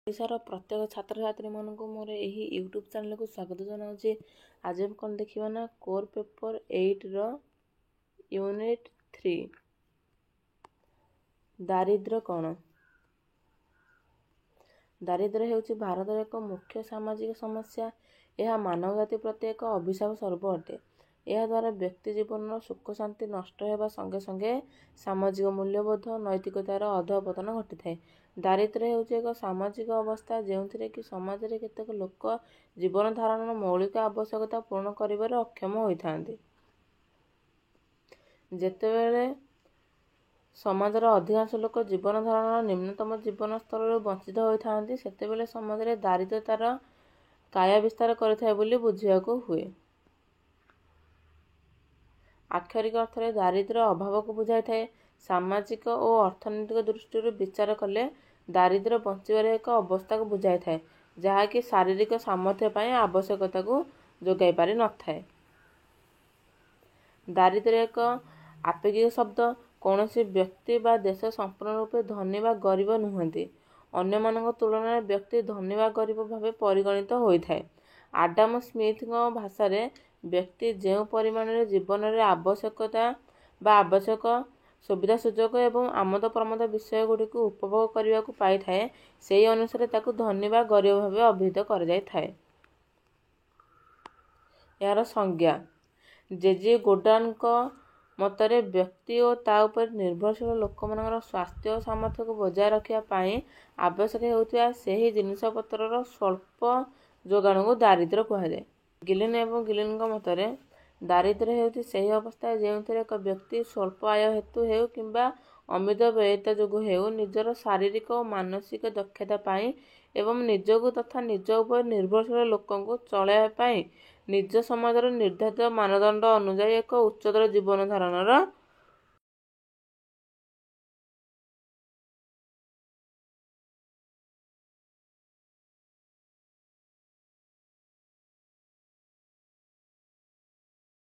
ଓଡ଼ିଶାର ପ୍ରତ୍ୟେକ ଛାତ୍ରଛାତ୍ରୀମାନଙ୍କୁ ମୋର ଏହି ୟୁଟ୍ୟୁବ୍ ଚ୍ୟାନେଲକୁ ସ୍ୱାଗତ ଜଣାଉଛି। ଆଜି ଆମେ କ'ଣ ଦେଖିବା ନା କୋର୍ ପେପର୍ 8ର ୟୁନିଟ୍ 3 ଦାରିଦ୍ର୍ୟ କ'ଣ? ଦାରିଦ୍ର୍ୟ ହେଉଛି ଭାରତର ଏକ ମୁଖ୍ୟ ସାମାଜିକ ସମସ୍ୟା। ଏହା ମାନବ ଜାତି ପ୍ରତି ଏକ ଅଭିଶାପ ସ୍ୱରୂପ ଅଟେ। ଏହାଦ୍ୱାରା ବ୍ୟକ୍ତି ଜୀବନର ସୁଖ ଶାନ୍ତି ନଷ୍ଟ ହେବା ସଙ୍ଗେ ସଙ୍ଗେ ସାମାଜିକ ମୂଲ୍ୟବୋଧ ନୈତିକତାର ଅଧଃପତନ ଘଟିଥାଏ। ଦାରିଦ୍ର୍ୟ ହେଉଛି ଏକ ସାମାଜିକ ଅବସ୍ଥା ଯେଉଁଥିରେ କି ସମାଜରେ କେତେକ ଲୋକ ଜୀବନ ଧାରଣର ମୌଳିକ ଆବଶ୍ୟକତା ପୂରଣ କରିବାରେ ଅକ୍ଷମ ହୋଇଥାନ୍ତି। ଯେତେବେଳେ ସମାଜର ଅଧିକାଂଶ ଲୋକ ଜୀବନ ଧାରଣର ନିମ୍ନତମ ଜୀବନ ସ୍ତରରୁ ବଞ୍ଚିତ ହୋଇଥାନ୍ତି, ସେତେବେଳେ ସମାଜରେ ଦାରିଦ୍ର୍ୟ ତାର କାୟା ବିସ୍ତାର କରିଥାଏ ବୋଲି ବୁଝିବାକୁ ହୁଏ। ଆକ୍ଷରିକ ଅର୍ଥରେ ଦାରିଦ୍ର୍ୟ ଅଭାବକୁ ବୁଝାଇଥାଏ। ସାମାଜିକ ଓ ଅର୍ଥନୈତିକ ଦୃଷ୍ଟିରୁ ବିଚାର କଲେ ଦାରିଦ୍ର୍ୟ ବଞ୍ଚିବାର ଏକ ଅବସ୍ଥାକୁ ବୁଝାଇଥାଏ, ଯାହାକି ଶାରୀରିକ ସାମର୍ଥ୍ୟ ପାଇଁ ଆବଶ୍ୟକତାକୁ ଯୋଗାଇ ପାରି ନଥାଏ। ଦାରିଦ୍ର୍ୟ ଏକ ଆପେକ୍ଷିକ ଶବ୍ଦ। କୌଣସି ବ୍ୟକ୍ତି ବା ଦେଶ ସମ୍ପୂର୍ଣ୍ଣ ରୂପେ ଧନୀ ବା ଗରିବ ନୁହନ୍ତି। ଅନ୍ୟମାନଙ୍କ ତୁଳନାରେ ବ୍ୟକ୍ତି ଧନୀ ବା ଗରିବ ଭାବେ ପରିଗଣିତ ହୋଇଥାଏ। ଆଡାମ ସ୍ମିଥଙ୍କ ଭାଷାରେ ବ୍ୟକ୍ତି ଯେଉଁ ପରିମାଣରେ ଜୀବନରେ ଆବଶ୍ୟକତା ବା ଆବଶ୍ୟକ ସୁବିଧା ସୁଯୋଗ ଏବଂ ଆମୋଦ ପ୍ରମୋଦ ବିଷୟଗୁଡ଼ିକୁ ଉପଭୋଗ କରିବାକୁ ପାଇଥାଏ, ସେହି ଅନୁସାରେ ତାକୁ ଧନୀ ବା ଗରିବ ଭାବେ ଅଭିହିତ କରାଯାଇଥାଏ। ଏହାର ସଂଜ୍ଞା ଜେଜି ଗୋର୍ଡାନଙ୍କ ମତରେ ବ୍ୟକ୍ତି ଓ ତା ଉପରେ ନିର୍ଭରଶୀଳ ଲୋକମାନଙ୍କର ସ୍ୱାସ୍ଥ୍ୟ ଓ ସାମର୍ଥ୍ୟକୁ ବଜାୟ ରଖିବା ପାଇଁ ଆବଶ୍ୟକ ହେଉଥିବା ସେହି ଜିନିଷପତ୍ରର ସ୍ୱଳ୍ପ ଯୋଗାଣକୁ ଦାରିଦ୍ର୍ୟ କୁହାଯାଏ। ଗିଲିନ୍ ଏବଂ ଗିଲିନ୍ଙ୍କ ମତରେ ଦାରିଦ୍ର୍ୟ ହେଉଛି ସେହି ଅବସ୍ଥା ଯେଉଁଥିରେ ଏକ ବ୍ୟକ୍ତି ସ୍ୱଳ୍ପ ଆୟ ହେତୁ ହେଉ କିମ୍ବା ଅମିତ ବ୍ୟୟିତ ଯୋଗୁଁ ହେଉ ନିଜର ଶାରୀରିକ ଓ ମାନସିକ ଦକ୍ଷତା ପାଇଁ ଏବଂ ନିଜକୁ ତଥା ନିଜ ଉପରେ ନିର୍ଭରଶୀଳ ଲୋକଙ୍କୁ ଚଳାଇବା ପାଇଁ ନିଜ ସମାଜର ନିର୍ଦ୍ଧାରିତ ମାନଦଣ୍ଡ ଅନୁଯାୟୀ ଏକ ଉଚ୍ଚତର ଜୀବନ ଧାରଣର